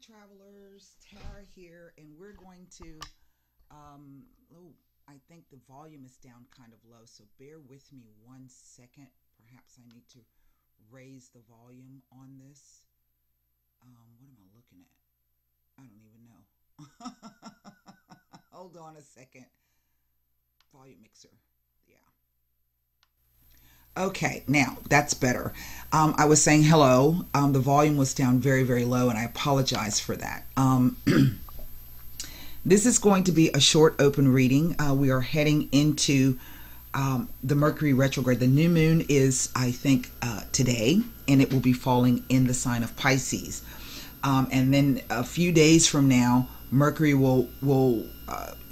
travelers, Tara here, and we're going to, oh, I think the volume is down kind of low, so bear with me 1 second. Perhaps I need to raise the volume on this. What am I looking at? I don't even know. Hold on a second. Volume mixer. Yeah. Okay, now that's better. I was saying hello. The volume was down very, very low, and I apologize for that. This is going to be a short open reading. We are heading into the Mercury retrograde. The new moon is, I think, today, and it will be falling in the sign of Pisces. And then a few days from now, Mercury will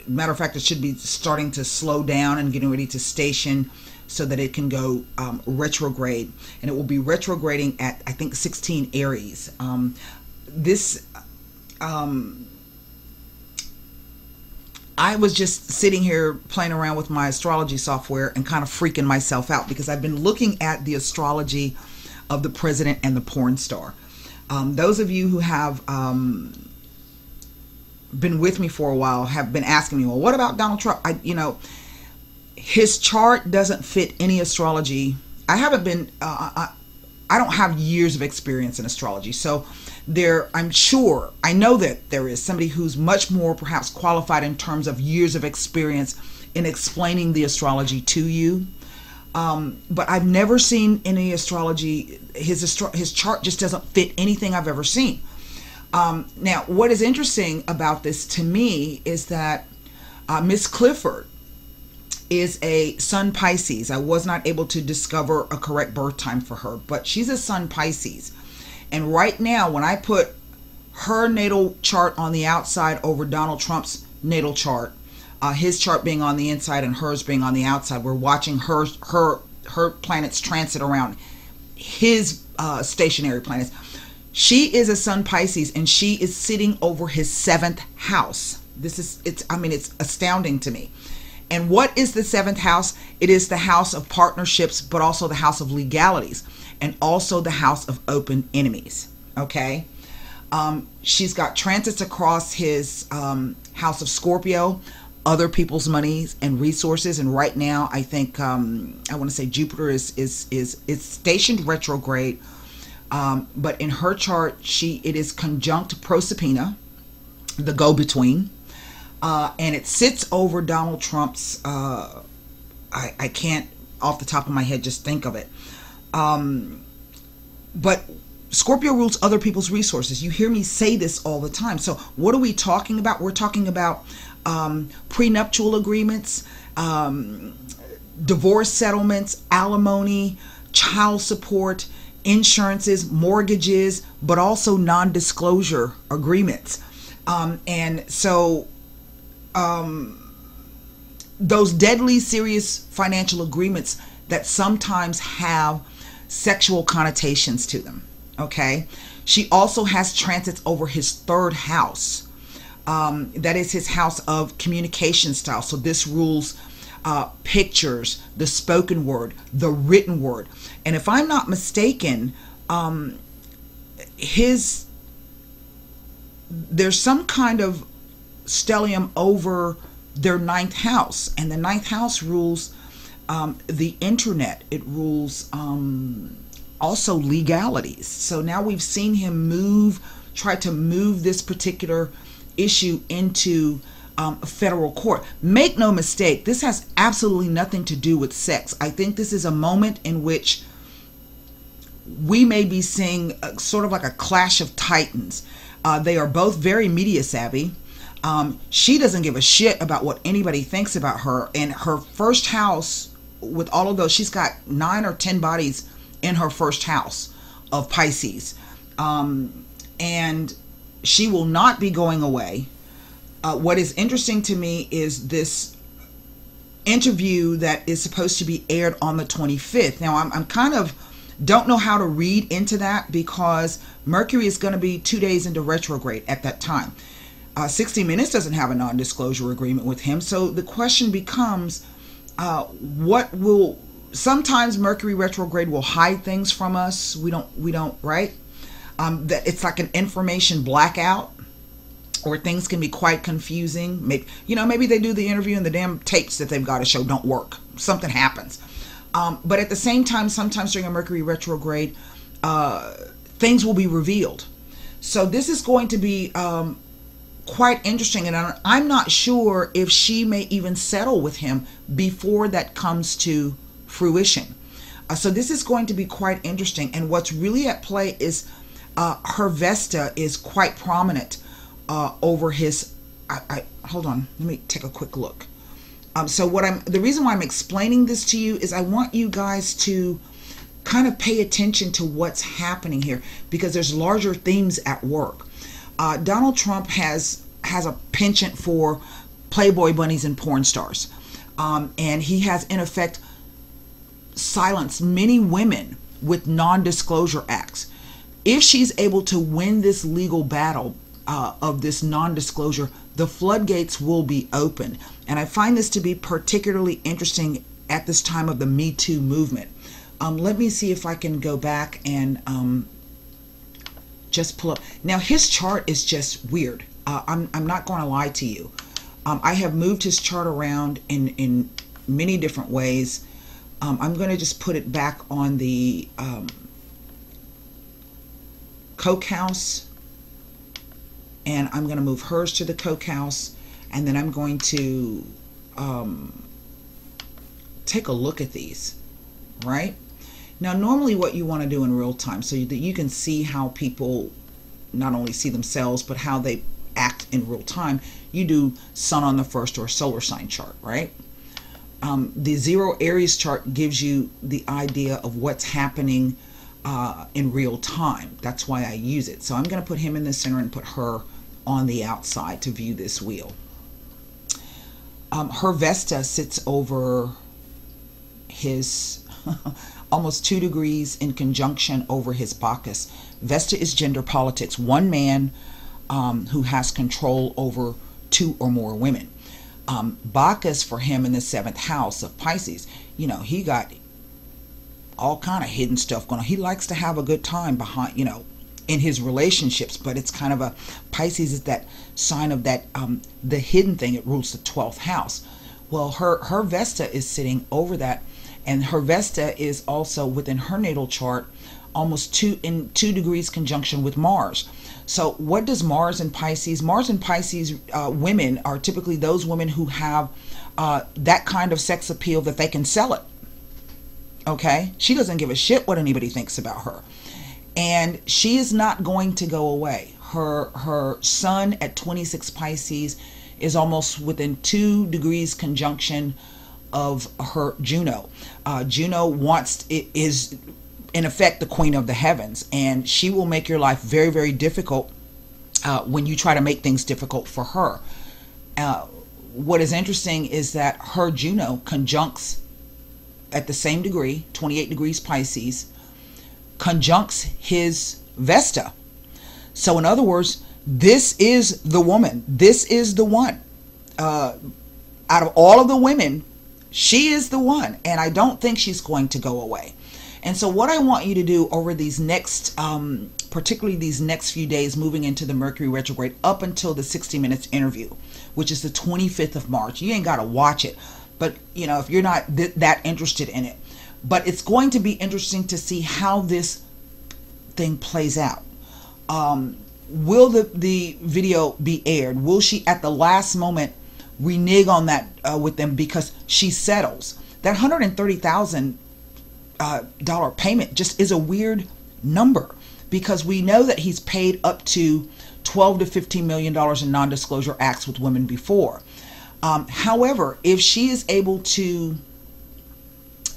matter of fact, it should be starting to slow down and getting ready to station so that it can go retrograde, and it will be retrograding at, I think, 16 Aries. I was just sitting here playing around with my astrology software and kind of freaking myself out because I've been looking at the astrology of the president and the porn star. Those of you who have been with me for a while have been asking me, well, what about Donald Trump? His chart doesn't fit any astrology. I haven't been, I don't have years of experience in astrology. So I'm sure, I know that there is somebody who's much more perhaps qualified in terms of years of experience in explaining the astrology to you. But I've never seen any astrology. His chart just doesn't fit anything I've ever seen. Now, what is interesting about this to me is that Miss Clifford is a Sun Pisces. I was not able to discover a correct birth time for her, but she's a Sun Pisces. And right now, when I put her natal chart on the outside over Donald Trump's natal chart, his chart being on the inside and hers being on the outside, we're watching her planets transit around his stationary planets. She is a Sun Pisces, and she is sitting over his 7th house. It's astounding to me. And what is the 7th house? It is the house of partnerships, but also the house of legalities, and also the house of open enemies. Okay. She's got transits across his house of Scorpio, other people's monies and resources. And right now, I think I want to say Jupiter is stationed retrograde. But in her chart, it is conjunct Proserpina, the go-between, and it sits over Donald Trump's. I can't off the top of my head just think of it. But Scorpio rules other people's resources. You hear me say this all the time. So what are we talking about? We're talking about prenuptial agreements, divorce settlements, alimony, child support, insurances, mortgages, but also non-disclosure agreements. And so those deadly serious financial agreements that sometimes have sexual connotations to them. Okay. She also has transits over his 3rd house. That is his house of communication style. So this rules pictures, the spoken word, the written word. And if I'm not mistaken, there's some kind of stellium over their 9th house, and the 9th house rules the internet. It rules also legalities. So now we've seen him try to move this particular issue into a federal court. Make no mistake, this has absolutely nothing to do with sex. I think this is a moment in which we may be seeing sort of like a clash of titans. They are both very media savvy. She doesn't give a shit about what anybody thinks about her. And her 1st house, with all of those, she's got 9 or 10 bodies in her 1st house of Pisces. And she will not be going away. What is interesting to me is this interview that is supposed to be aired on the 25th. Now, I'm kind of don't know how to read into that because Mercury is going to be 2 days into retrograde at that time. 60 Minutes doesn't have a non-disclosure agreement with him. So the question becomes, sometimes Mercury retrograde will hide things from us. We don't, right? that it's like an information blackout, or things can be quite confusing. Maybe, maybe they do the interview and the damn tapes that they've got to show don't work. Something happens. But at the same time, sometimes during a Mercury retrograde, things will be revealed. So this is going to be quite interesting. And I'm not sure if she may even settle with him before that comes to fruition. So this is going to be quite interesting. And what's really at play is her Vesta is quite prominent over his, hold on, let me take a quick look. So the reason why I'm explaining this to you is I want you guys to kind of pay attention to what's happening here, because there's larger themes at work. Donald Trump has a penchant for Playboy bunnies and porn stars. And he has, in effect, silenced many women with non-disclosure acts. If she's able to win this legal battle of this non-disclosure, the floodgates will be open. And I find this to be particularly interesting at this time of the Me Too movement. Let me see if I can go back and just pull up. Now, his chart is just weird. I'm not going to lie to you. I have moved his chart around in many different ways. I'm going to just put it back on the Coke House, and I'm going to move hers to the Coke House, and then I'm going to take a look at these, right? Now, normally what you want to do in real time, so that you can see how people not only see themselves, but how they act in real time, you do sun on the first or solar sign chart, right? The zero Aries chart gives you the idea of what's happening in real time. That's why I use it. So I'm going to put him in the center and put her on the outside to view this wheel. Her Vesta sits over his almost 2 degrees in conjunction over his Bacchus. Vesta is gender politics. One man who has control over 2 or more women. Bacchus for him in the 7th house of Pisces, he got all kind of hidden stuff going on. He likes to have a good time behind, in his relationships, but it's kind of a, Pisces is that sign of that, the hidden thing. It rules the 12th house. Well, her Vesta is sitting over that, and her Vesta is also within her natal chart, almost 2 degrees conjunction with Mars. So what does Mars and Pisces? Mars and Pisces women are typically those women who have that kind of sex appeal that they can sell it. Okay? She doesn't give a shit what anybody thinks about her. And she is not going to go away. Her sun at 26 Pisces is almost within 2 degrees conjunction of her Juno. Juno is in effect the queen of the heavens, and she will make your life very, very difficult when you try to make things difficult for her. What is interesting is that her Juno conjuncts at the same degree, 28 degrees Pisces, conjuncts his Vesta. So in other words, this is the woman. This is the one. Out of all of the women, she is the one, and I don't think she's going to go away. And so what I want you to do over these next, particularly these next few days moving into the Mercury retrograde up until the 60 Minutes interview, which is the 25th of March. You ain't got to watch it, but if you're not that interested in it. But it's going to be interesting to see how this thing plays out. Will the video be aired? Will she at the last moment renege on that with them because she settles? That $130,000 payment just is a weird number, because we know that he's paid up to $12 to $15 million in non-disclosure acts with women before. However, if she is able to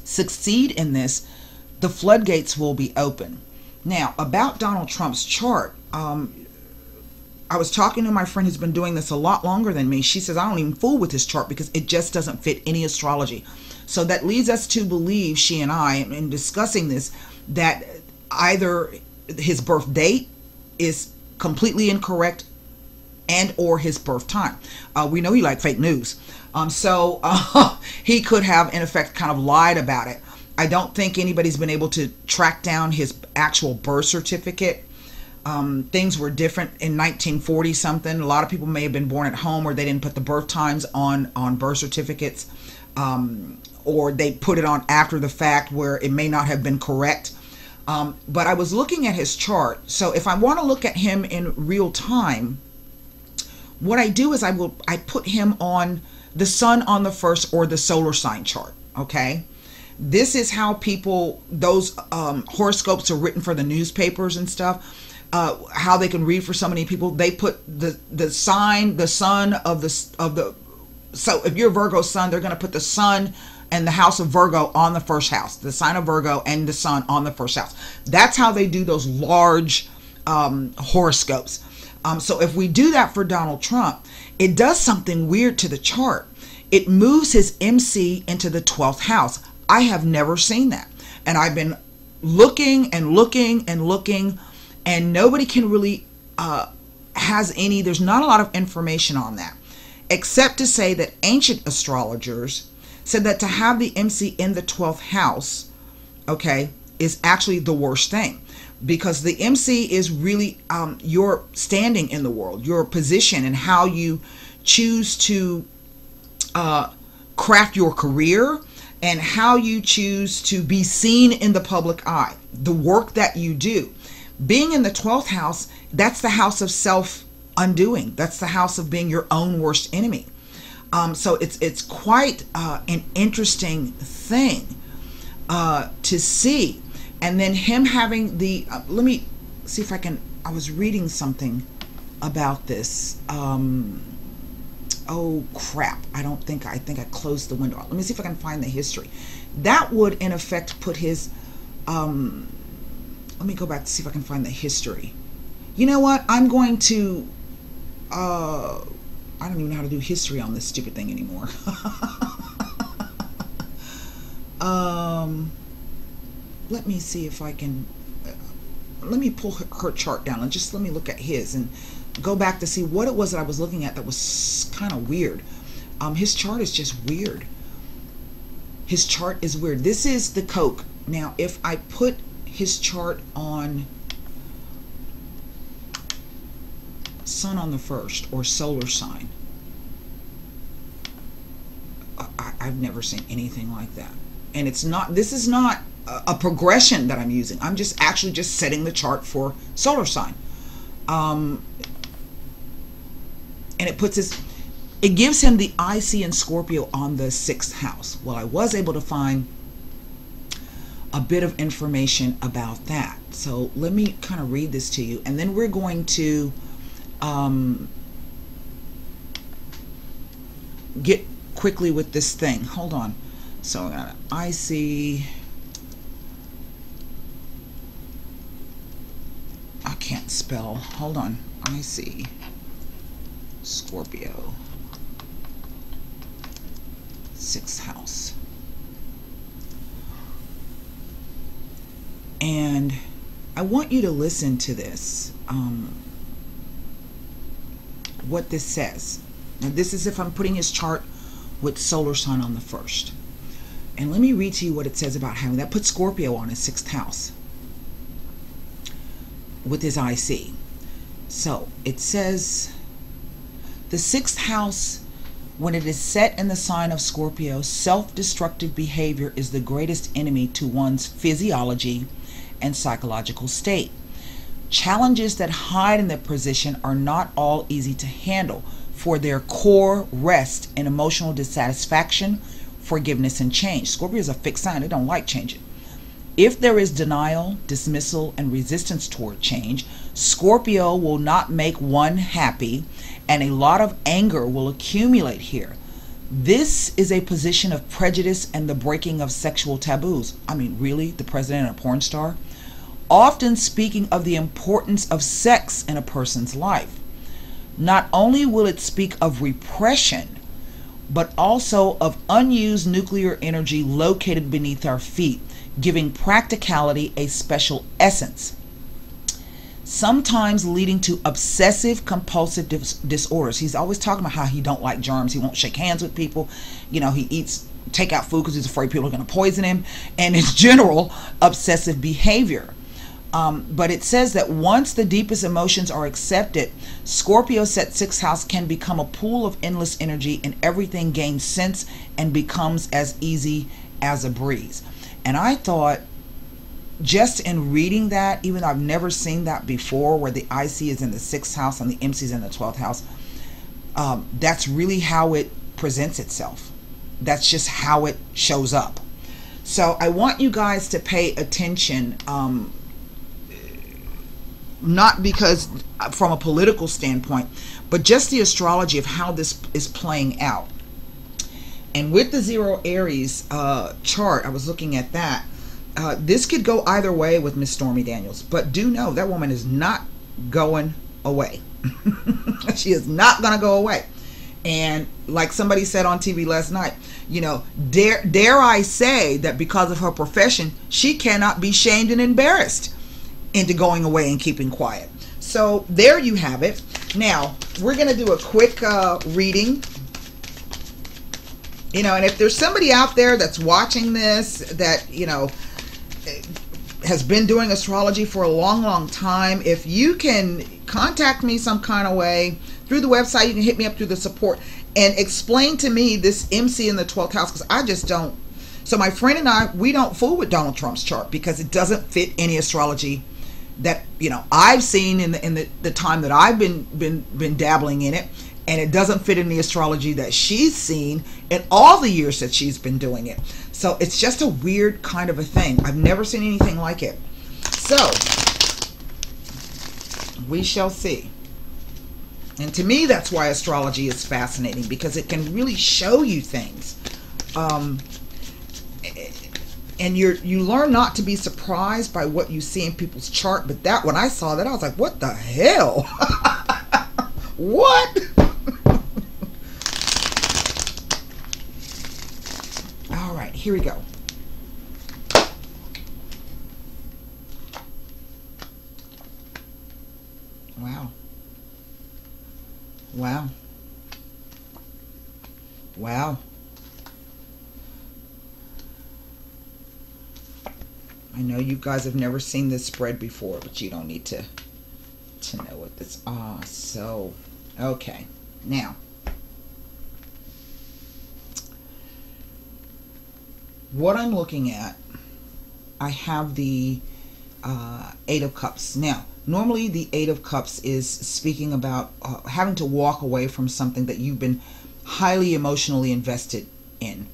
succeed in this, the floodgates will be open. Now, about Donald Trump's chart, I was talking to my friend who's been doing this a lot longer than me. She says, I don't even fool with his chart because it just doesn't fit any astrology. So that leads us to believe, she and I, in discussing this, that either his birth date is completely incorrect and or his birth time. We know he liked fake news. So he could have, in effect, kind of lied about it. I don't think anybody's been able to track down his actual birth certificate. Things were different in 1940 something. A lot of people may have been born at home, or they didn't put the birth times on birth certificates, or they put it on after the fact where it may not have been correct. But I was looking at his chart. So if I want to look at him in real time, what I do is I put him on the sun on the first, or the solar sign chart. Okay. This is how those horoscopes are written for the newspapers and stuff. How they can read for so many people. They put the sign, the sun of the. So if you're Virgo sun, they're going to put the sun and the house of Virgo on the first house, the sign of Virgo and the sun on the first house. That's how they do those large horoscopes. So if we do that for Donald Trump, it does something weird to the chart. It moves his MC into the 12th house. I have never seen that. And I've been looking and looking and looking, and nobody can really there's not a lot of information on that, except to say that ancient astrologers said that to have the MC in the 12th house, okay, is actually the worst thing, because the MC is really your standing in the world, your position, and how you choose to craft your career, and how you choose to be seen in the public eye, the work that you do. Being in the 12th house, that's the house of self-undoing. That's the house of being your own worst enemy. So it's quite an interesting thing to see. And then him having the, let me see if I can, I was reading something about this. Oh crap, I think I closed the window. Let me see if I can find the history. That would in effect put his, let me go back to see if I can find the history. You know what, I'm going to, I don't even know how to do history on this stupid thing anymore. Let me see if I can, let me pull her chart down and just let me look at his and go back to see what it was that I was looking at that was kind of weird. His chart is just weird. His chart is weird. This is the Coke. Now, if I put his chart on sun on the first, or solar sign, I've never seen anything like that. And it's not, this is not a progression that I'm using. I'm just actually just setting the chart for solar sign. And it puts his, it gives him the IC in Scorpio on the 6th house. Well, I was able to find a bit of information about that. So let me kind of read this to you, and then we're going to get quickly with this thing. Hold on. So IC, I can't spell. Hold on. IC Scorpio, 6th house. And I want you to listen to this, what this says. Now this is if I'm putting his chart with solar sign on the first. And let me read to you what it says about having that. Put Scorpio on his 6th house with his IC. So it says, the 6th house, when it is set in the sign of Scorpio, self-destructive behavior is the greatest enemy to one's physiology and psychological state. Challenges that hide in the position are not all easy to handle, for their core rest in emotional dissatisfaction, forgiveness, and change. Scorpio is a fixed sign. They don't like changing. If there is denial, dismissal, and resistance toward change, Scorpio will not make one happy, and a lot of anger will accumulate here. This is a position of prejudice and the breaking of sexual taboos. I mean, really? The president and a porn star? Often speaking of the importance of sex in a person's life. Not only will it speak of repression, but also of unused nuclear energy located beneath our feet, giving practicality a special essence, sometimes leading to obsessive compulsive disorders. He's always talking about how he don't like germs, he won't shake hands with people, you know, he eats takeout food because he's afraid people are going to poison him, and in general obsessive behavior. But it says that once the deepest emotions are accepted, Scorpio set 6th house can become a pool of endless energy, and everything gains sense and becomes as easy as a breeze. And I thought, just in reading that, even though I've never seen that before, where the IC is in the 6th house and the MC is in the 12th house, that's really how it presents itself. That's just how it shows up. So I want you guys to pay attention, not because from a political standpoint, but just the astrology of how this is playing out. And with the 0 Aries chart, I was looking at that. This could go either way with Miss Stormy Daniels, but do know that woman is not going away. She is not going to go away. And like somebody said on TV last night, you know, dare I say that because of her profession, she cannot be shamed and embarrassed into going away and keeping quiet. So there you have it. Now we're going to do a quick reading. You know, and if there's somebody out there that's watching this that, you know, has been doing astrology for a long time, if you can contact me some kind of way through the website, you can hit me up through the support and explain to me this MC in the 12th house, because I just don't. So my friend and I, we don't fool with Donald Trump's chart because it doesn't fit any astrology that, you know, I've seen in the time that I've been dabbling in it, and it doesn't fit in the astrology that she's seen in all the years that she's been doing it. So it's just a weird kind of a thing. I've never seen anything like it. So we shall see. And to me, that's why astrology is fascinating, because it can really show you things. And you learn not to be surprised by what you see in people's chart. But that, when I saw that, I was like, what the hell? What? All right, here we go. Wow. Wow. Wow. I know you guys have never seen this spread before, but you don't need to know what this. So okay. Now, what I'm looking at, I have the 8 of Cups. Now, normally the 8 of Cups is speaking about having to walk away from something that you've been highly emotionally invested in.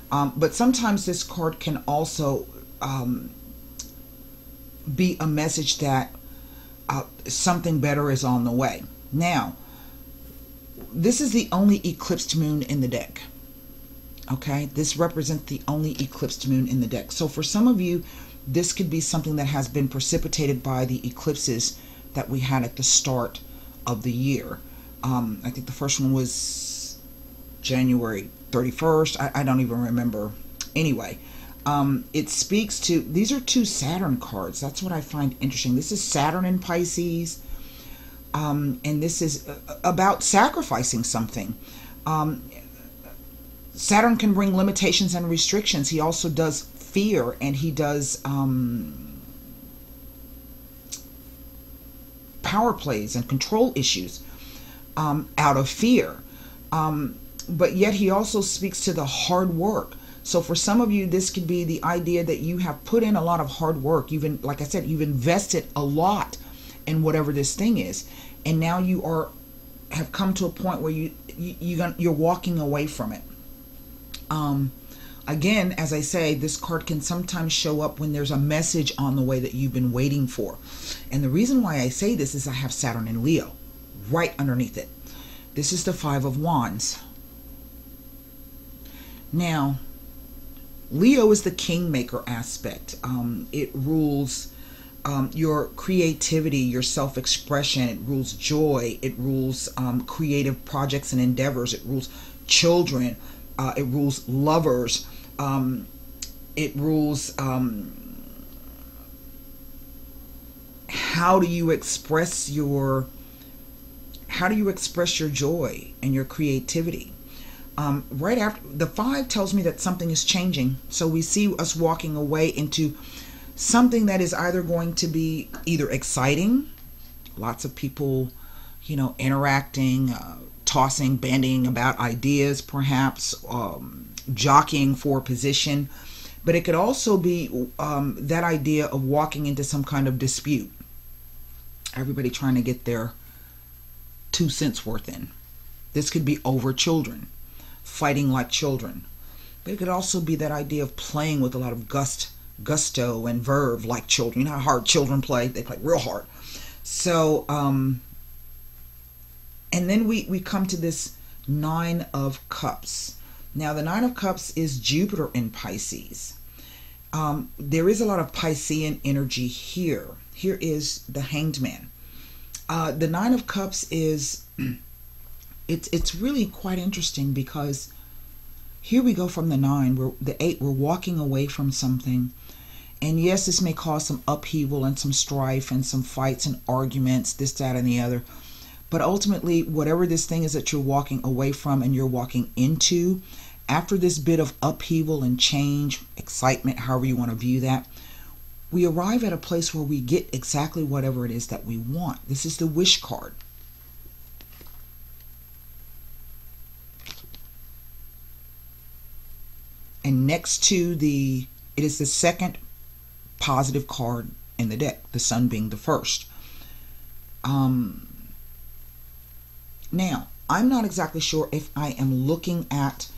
But sometimes this card can also be a message that something better is on the way. Now, this is the only eclipsed moon in the deck. Okay, this represents the only eclipsed moon in the deck. So for some of you, this could be something that has been precipitated by the eclipses that we had at the start of the year. I think the first one was January 31st. I don't even remember. Anyway, it speaks to, these are 2 Saturn cards. That's what I find interesting. This is Saturn in Pisces, and this is about sacrificing something. Saturn can bring limitations and restrictions. He also does fear, and he does power plays and control issues out of fear. But yet he also speaks to the hard work. So for some of you, this could be the idea that you have put in a lot of hard work. You've, like I said, you've invested a lot in whatever this thing is, and now you have come to a point where you're walking away from it. Again, as I say, this card can sometimes show up when there's a message on the way that you've been waiting for. And the reason why I say this is I have Saturn in Leo right underneath it. This is the 5 of Wands. Now, Leo is the kingmaker aspect. It rules your creativity, your self-expression. It rules joy. It rules creative projects and endeavors. It rules children. It rules lovers. It rules how do you express your joy and your creativity. Right after the 5 tells me that something is changing. So we see us walking away into something that is either going to be either exciting, lots of people, interacting, tossing, banding about ideas, perhaps jockeying for position. But it could also be that idea of walking into some kind of dispute. Everybody trying to get their 2 cents worth in. This could be over children, fighting like children. But it could also be that idea of playing with a lot of gusto and verve like children. You know how hard children play? They play real hard. So, and then we come to this 9 of Cups. Now, the 9 of Cups is Jupiter in Pisces. There is a lot of Piscean energy here. Here is the Hanged Man. The 9 of Cups is, it's really quite interesting, because here we go from the 9, the 8, we're walking away from something. And yes, this may cause some upheaval and some strife and some fights and arguments, this, that, and the other. But ultimately, whatever this thing is that you're walking away from and you're walking into, after this bit of upheaval and change, excitement, however you want to view that, we arrive at a place where we get exactly whatever it is that we want. This is the wish card. And next to it is the second positive card in the deck, the Sun being the first. Now, I'm not exactly sure if I am looking at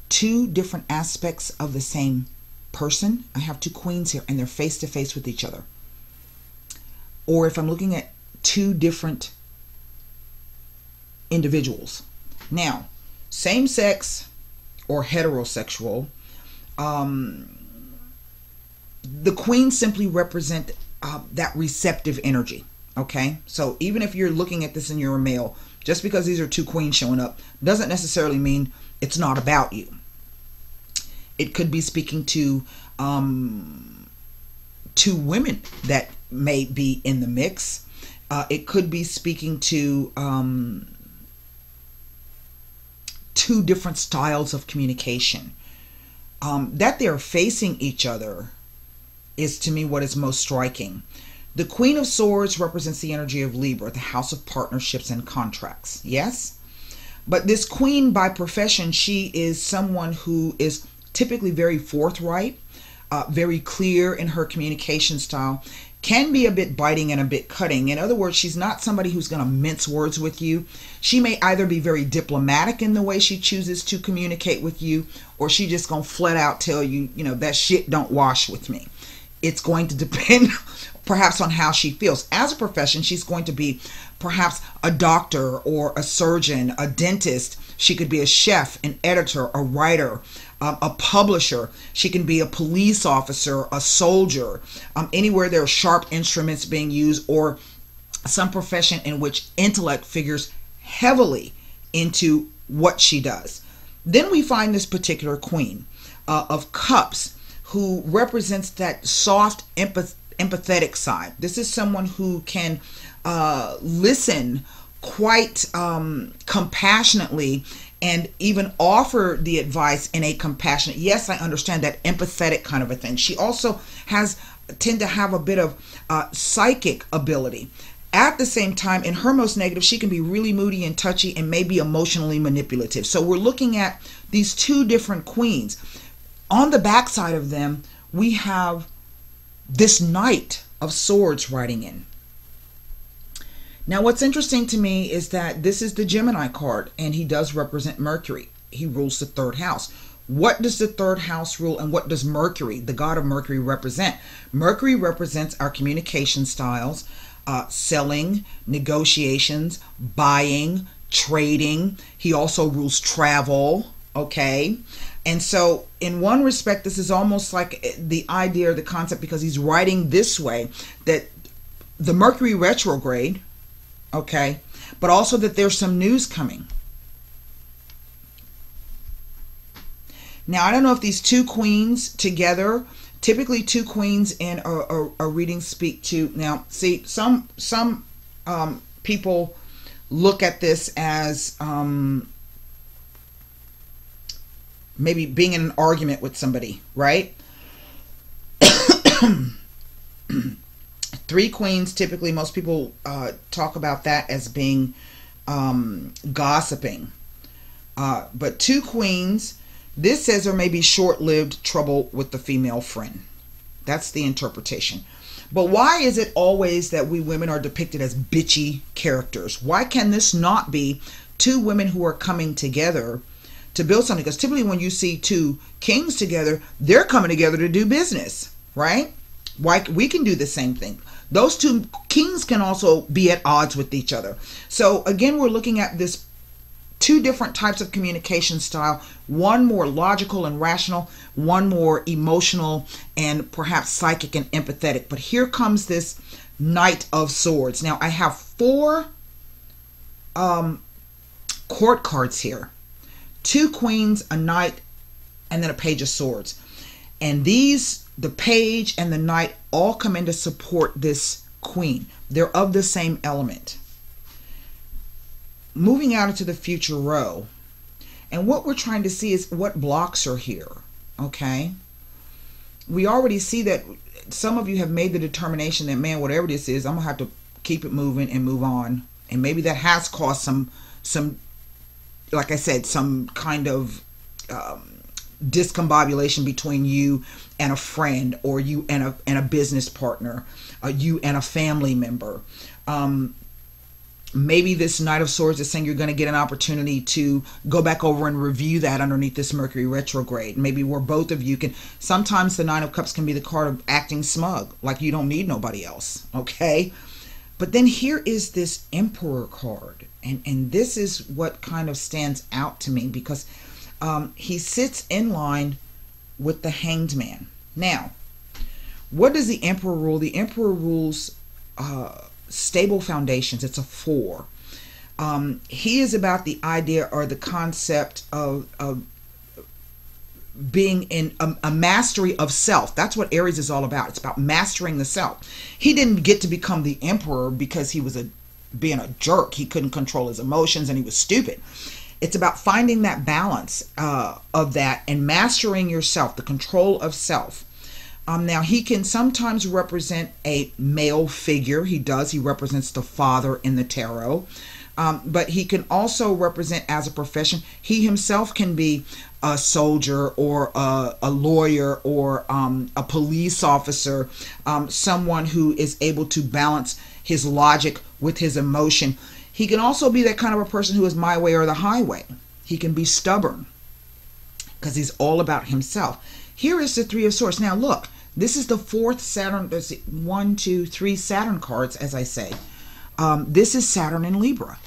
2 different aspects of the same person. I have 2 queens here and they're face to face with each other. Or if I'm looking at 2 different individuals. Now, same sex or heterosexual, the queens simply represent that receptive energy. Okay, so even if you're looking at this and you're a male, just because these are 2 queens showing up doesn't necessarily mean it's not about you. It could be speaking to 2 women that may be in the mix. It could be speaking to 2 different styles of communication. That they're facing each other is, to me, what is most striking. The Queen of Swords represents the energy of Libra, the house of partnerships and contracts. Yes? But this queen, by profession, she is someone who is typically very forthright, very clear in her communication style, can be a bit biting and a bit cutting. In other words, she's not somebody who's going to mince words with you. She may either be very diplomatic in the way she chooses to communicate with you, or she just going to flat out tell you, that shit don't wash with me. It's going to depend perhaps on how she feels. As a profession, she's going to be perhaps a doctor or a surgeon, a dentist. She could be a chef, an editor, a writer, a publisher. She can be a police officer, a soldier, anywhere there are sharp instruments being used, or some profession in which intellect figures heavily into what she does. Then we find this particular Queen of Cups, who represents that soft, empathetic side. This is someone who can listen quite compassionately and even offer the advice in a compassionate, yes, I understand, that empathetic kind of a thing. She also tend to have a bit of psychic ability. At the same time, in her most negative, she can be really moody and touchy and maybe emotionally manipulative. So we're looking at these 2 different queens. On the backside of them, we have this Knight of Swords riding in. Now, what's interesting to me is that this is the Gemini card, and he does represent Mercury. He rules the 3rd house. What does the 3rd house rule, and what does Mercury, the god of Mercury, represent? Mercury represents our communication styles, selling, negotiations, buying, trading. He also rules travel, okay? And so in one respect, this is almost like the idea or the concept, because he's writing this way, that the Mercury retrograde, okay, but also that there's some news coming. Now, I don't know if these 2 queens together, typically 2 queens in a reading speak to, now, see, some people look at this as maybe being in an argument with somebody, right? Three queens, typically most people talk about that as being gossiping. But two queens, this says there may be short-lived trouble with the female friend. That's the interpretation. But why is it always that we women are depicted as bitchy characters? Why can this not be two women who are coming together to build something? Because typically when you see two kings together, they're coming together to do business, right? Why we can do the same thing. Those two kings can also be at odds with each other. So again, we're looking at this two different types of communication style, one more logical and rational, one more emotional and perhaps psychic and empathetic. But here comes this Knight of Swords. Now I have four court cards here. Two queens, a knight, and then a page of swords. And these, the page and the knight, all come in to support this queen. They're of the same element. Moving out into the future row, and what we're trying to see is what blocks are here, okay? We already see that some of you have made the determination that, man, whatever this is, I'm going to have to keep it moving and move on. And maybe that has caused some like I said, some kind of discombobulation between you and a friend, or you and a business partner, you and a family member. Maybe this Knight of Swords is saying you're going to get an opportunity to go back over and review that underneath this Mercury retrograde. Maybe where both of you can, sometimes the Nine of Cups can be the card of acting smug, like you don't need nobody else, okay? But then here is this Emperor card, and this is what kind of stands out to me, because he sits in line with the Hanged Man. Now, what does the Emperor rule? The Emperor rules stable foundations. It's a 4. He is about the idea or the concept of being in a mastery of self. That's what Aries is all about. It's about mastering the self. He didn't get to become the emperor because he was being a jerk. He couldn't control his emotions and he was stupid. It's about finding that balance of that and mastering yourself, the control of self. Now, he can sometimes represent a male figure. He does. He represents the father in the tarot. But he can also represent as a profession. He himself can be a soldier or a lawyer or a police officer, someone who is able to balance his logic with his emotion. He can also be that kind of a person who is my way or the highway. He can be stubborn because he's all about himself. Here is the Three of Swords. Now look, this is the fourth Saturn. There's 1, 2, 3 Saturn cards, as I say. This is Saturn in Libra.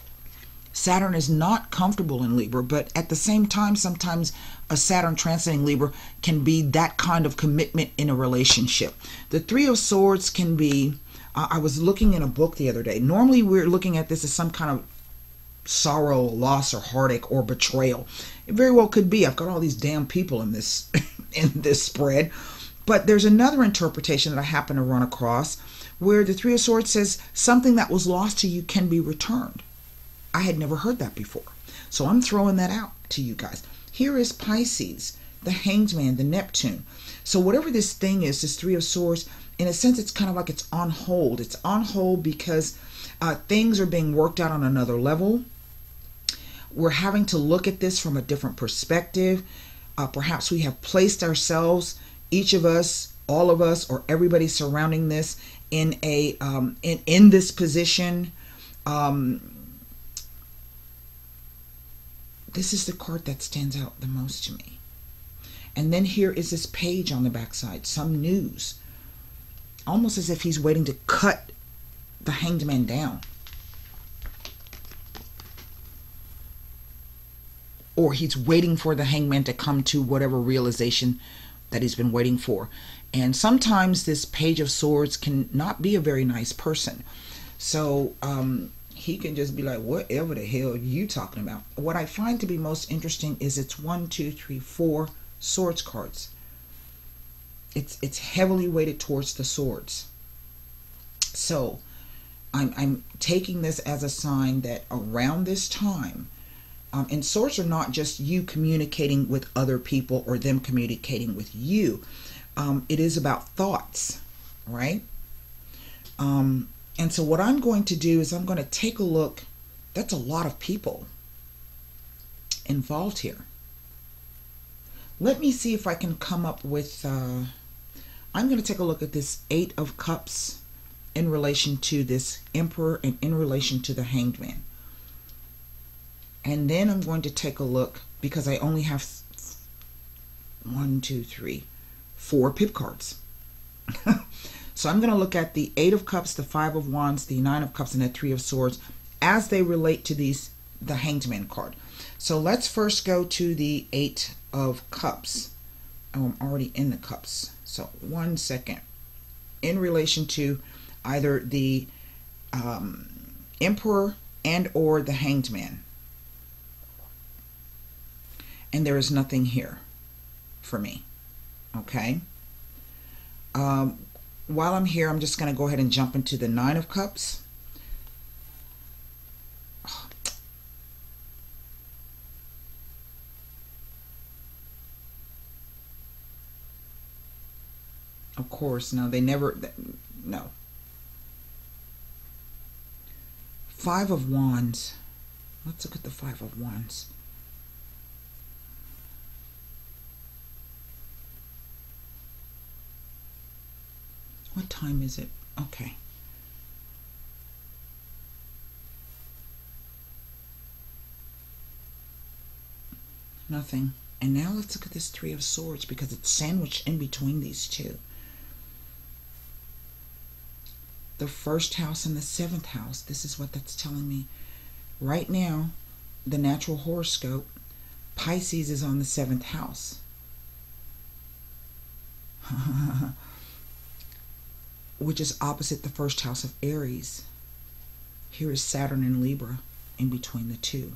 Saturn is not comfortable in Libra, but at the same time, sometimes a Saturn transiting Libra can be that kind of commitment in a relationship. The Three of Swords can be, I was looking in a book the other day. Normally we're looking at this as some kind of sorrow, loss, or heartache, or betrayal. It very well could be. I've got all these damn people in this in this spread. But there's another interpretation that I happen to run across where the Three of Swords says something that was lost to you can be returned. I had never heard that before. So I'm throwing that out to you guys. Here is Pisces, the Hanged Man, the Neptune. So whatever this thing is, this Three of Swords, in a sense, it's kind of like it's on hold. It's on hold because things are being worked out on another level. We're having to look at this from a different perspective. Perhaps we have placed ourselves, each of us, all of us, or everybody surrounding this in a in this position. This is the card that stands out the most to me. And then here is this page on the backside, some news. Almost as if he's waiting to cut the Hanged Man down. Or he's waiting for the Hanged Man to come to whatever realization that he's been waiting for. And sometimes this Page of Swords can not be a very nice person. So, he can just be like, whatever the hell are you talking about? What I find to be most interesting is it's 1, 2, 3, 4 swords cards. It's heavily weighted towards the swords. So I'm taking this as a sign that around this time, and swords are not just you communicating with other people or them communicating with you. It is about thoughts, right? And so what I'm going to do is I'm going to take a look. That's a lot of people involved here. Let me see if I can come up with, I'm going to take a look at this Eight of Cups in relation to this Emperor and in relation to the Hanged Man. And then I'm going to take a look, because I only have 4 pip cards. So I'm going to look at the Eight of Cups, the Five of Wands, the Nine of Cups, and the Three of Swords as they relate to the Hanged Man card. So let's first go to the Eight of Cups. Oh, I'm already in the cups. So 1 second. In relation to either the Emperor and or the Hanged Man. And there is nothing here for me. Okay. While I'm here, I'm just going to go ahead and jump into the Nine of Cups. Of course, no, they never, no. Five of Wands. Let's look at the Five of Wands. What time is it? Okay. Nothing. And now let's look at this Three of Swords, because it's sandwiched in between these two. The first house and the seventh house. This is what that's telling me. Right now, the natural horoscope, Pisces is on the seventh house. Which is opposite the first house of Aries. Here is Saturn and Libra in between the two.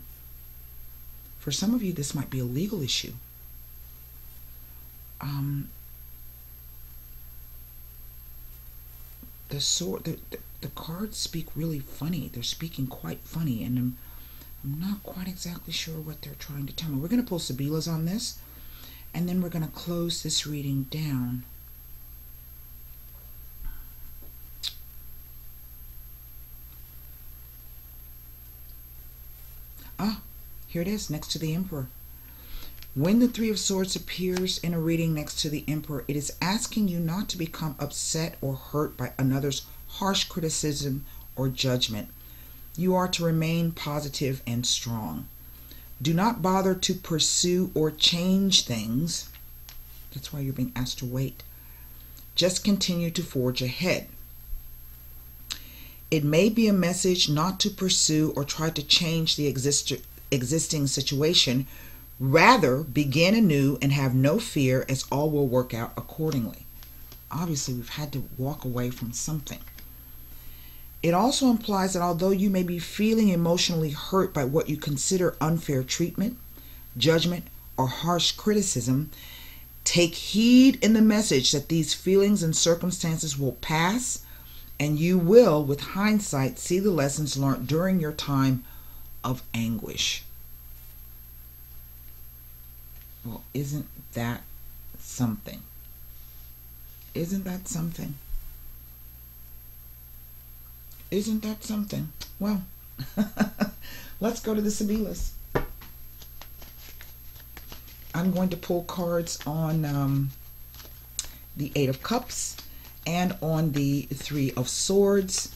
For some of you, this might be a legal issue. The cards speak really funny. They're speaking quite funny, and I'm not quite exactly sure what they're trying to tell me. We're going to pull Sibilas on this, and then we're going to close this reading down. Here it is, next to the Emperor. When the Three of Swords appears in a reading next to the Emperor, it is asking you not to become upset or hurt by another's harsh criticism or judgment. You are to remain positive and strong. Do not bother to pursue or change things. That's why you're being asked to wait. Just continue to forge ahead. It may be a message not to pursue or try to change the existing situation. Rather, begin anew and have no fear, as all will work out accordingly. Obviously, we've had to walk away from something. It also implies that although you may be feeling emotionally hurt by what you consider unfair treatment, judgment, or harsh criticism, take heed in the message that these feelings and circumstances will pass, and you will, with hindsight, see the lessons learned during your time of anguish. Well, isn't that something? Isn't that something? Isn't that something? Well, let's go to the Sibilas. I'm going to pull cards on the Eight of Cups and on the Three of Swords,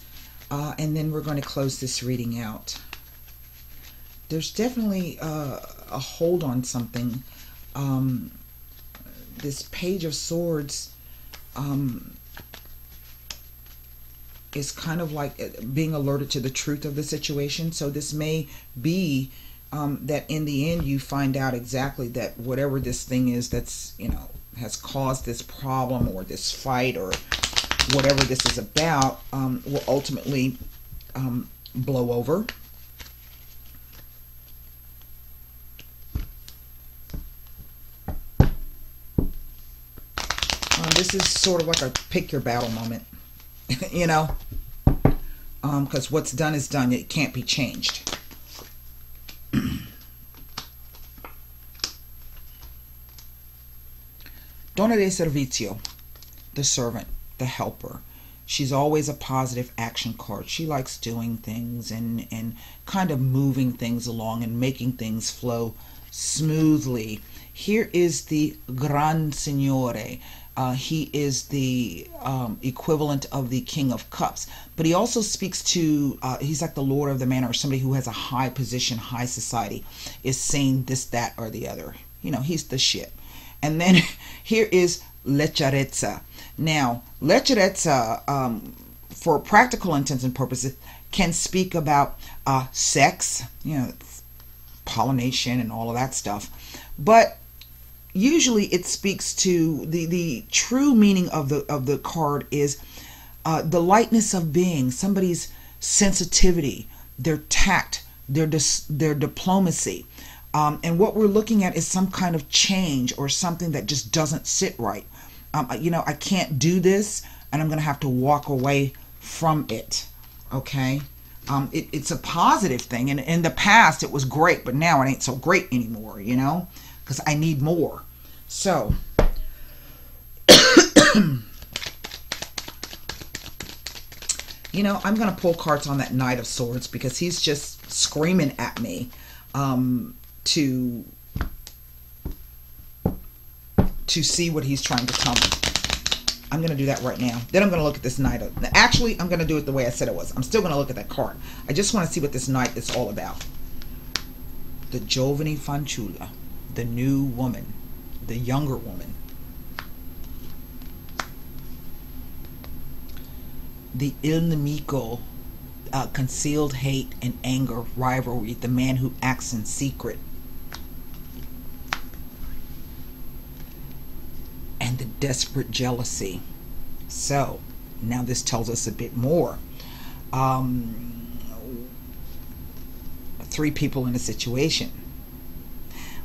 and then we're going to close this reading out. There's definitely a hold on something. This Page of Swords is kind of like being alerted to the truth of the situation. So this may be that in the end you find out exactly that whatever this thing is that's, you know, has caused this problem or this fight or whatever this is about will ultimately blow over. This is sort of like a pick your battle moment, you know, because what's done is done. It can't be changed. Donna de servicio, the servant, the helper. She's always a positive action card. She likes doing things and kind of moving things along and making things flow smoothly. Here is the Gran Signore. He is the equivalent of the King of Cups, but he also speaks to, he's like the Lord of the Manor, or somebody who has a high position, high society, is saying this, that, or the other. You know, he's the shit. And then here is Leggerezza. Now, Leggerezza, for practical intents and purposes, can speak about sex, you know, pollination and all of that stuff. But usually it speaks to the true meaning of the card is the lightness of being, somebody's sensitivity, their tact, their diplomacy. And what we're looking at is some kind of change or something that just doesn't sit right. You know, I can't do this, and I'm going to have to walk away from it. Okay? It's a positive thing. And in the past, it was great, but now it ain't so great anymore, you know, because I need more. So, you know, I'm going to pull cards on that Knight of Swords because he's just screaming at me to see what he's trying to tell me. I'm going to do that right now. Then I'm going to look at this Knight. Actually, I'm going to do it the way I said it was. I'm still going to look at that card. I just want to see what this Knight is all about. The Giovane Fanciulla, the new woman, the younger woman. The Il Nemico, concealed hate and anger, rivalry, the man who acts in secret. And the desperate jealousy. So, now this tells us a bit more. 3 people in a situation.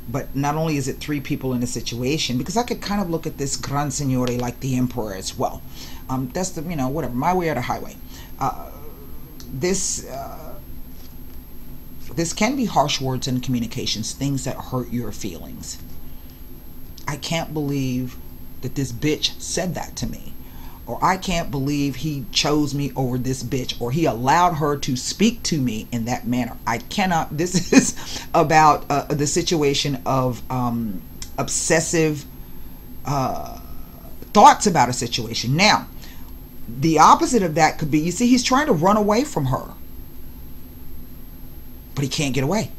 But not only is it 3 people in a situation, because I could kind of look at this Gran Signore like the Emperor as well. That's the, you know, whatever, my way or the highway. This can be harsh words in communications, things that hurt your feelings. I can't believe that this bitch said that to me. Or I can't believe he chose me over this bitch, or he allowed her to speak to me in that manner. I cannot. This is about the situation of obsessive thoughts about a situation. Now, the opposite of that could be, you see, he's trying to run away from her, but he can't get away.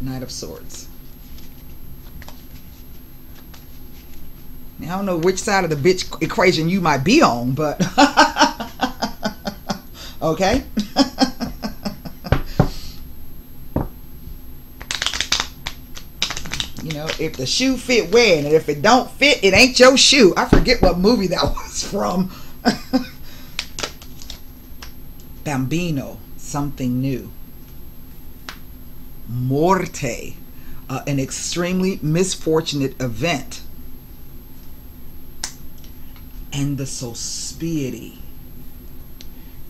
Knight of Swords. Now, I don't know which side of the bitch equation you might be on, but okay. You know, if the shoe fit, wear it, and if it don't fit, it ain't your shoe. I forget what movie that was from. Bambino, something new. Morte, an extremely misfortunate event. And the Sospiety.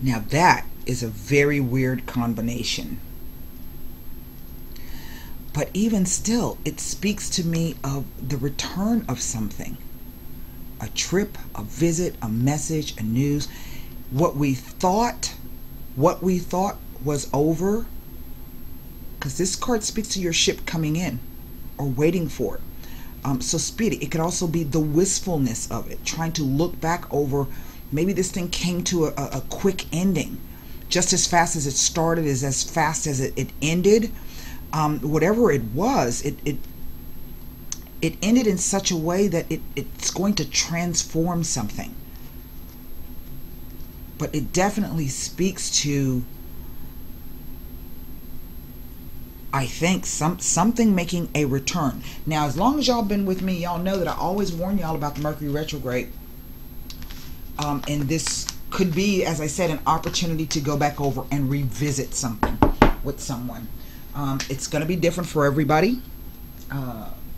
Now that is a very weird combination. But even still, it speaks to me of the return of something. A trip, a visit, a message, a news. What we thought was over. Because this card speaks to your ship coming in or waiting for it. Sospiety, it could also be the wistfulness of it, trying to look back over, maybe this thing came to a quick ending. Just as fast as it started is as fast as it ended. Whatever it was, it ended in such a way that it's going to transform something. But it definitely speaks to, I think, something making a return. Now, as long as y'all been with me, y'all know that I always warn y'all about the Mercury retrograde. And this could be, as I said, an opportunity to go back over and revisit something with someone. It's going to be different for everybody.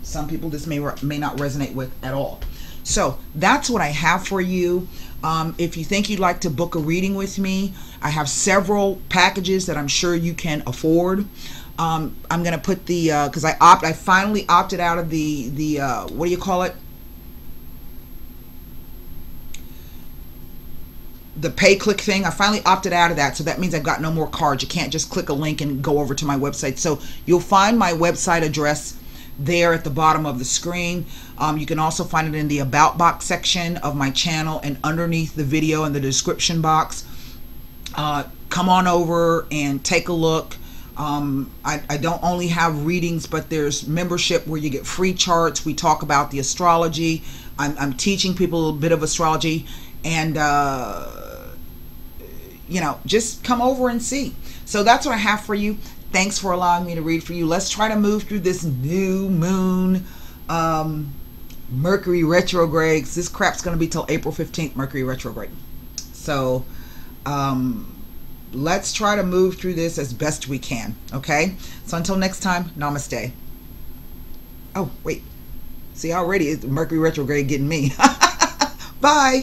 Some people this may not resonate with at all. So that's what I have for you. If you think you'd like to book a reading with me, I have several packages that I'm sure you can afford. I'm gonna put the because I finally opted out of the what do you call it? the pay click thing. I finally opted out of that, so that means I've got no more cards. You can't just click a link and go over to my website. So you'll find my website address there at the bottom of the screen. You can also find it in the about box section of my channel and underneath the video in the description box. Come on over and take a look. I don't only have readings, but there's membership where you get free charts. We talk about the astrology. I'm teaching people a little bit of astrology, and you know, just come over and see. So that's what I have for you. Thanks for allowing me to read for you. Let's try to move through this new moon, Mercury retrograde. This crap's going to be till April 15th, Mercury retrograde. So let's try to move through this as best we can. Okay? So until next time, namaste. Oh, wait. See, already Mercury retrograde getting me. Bye.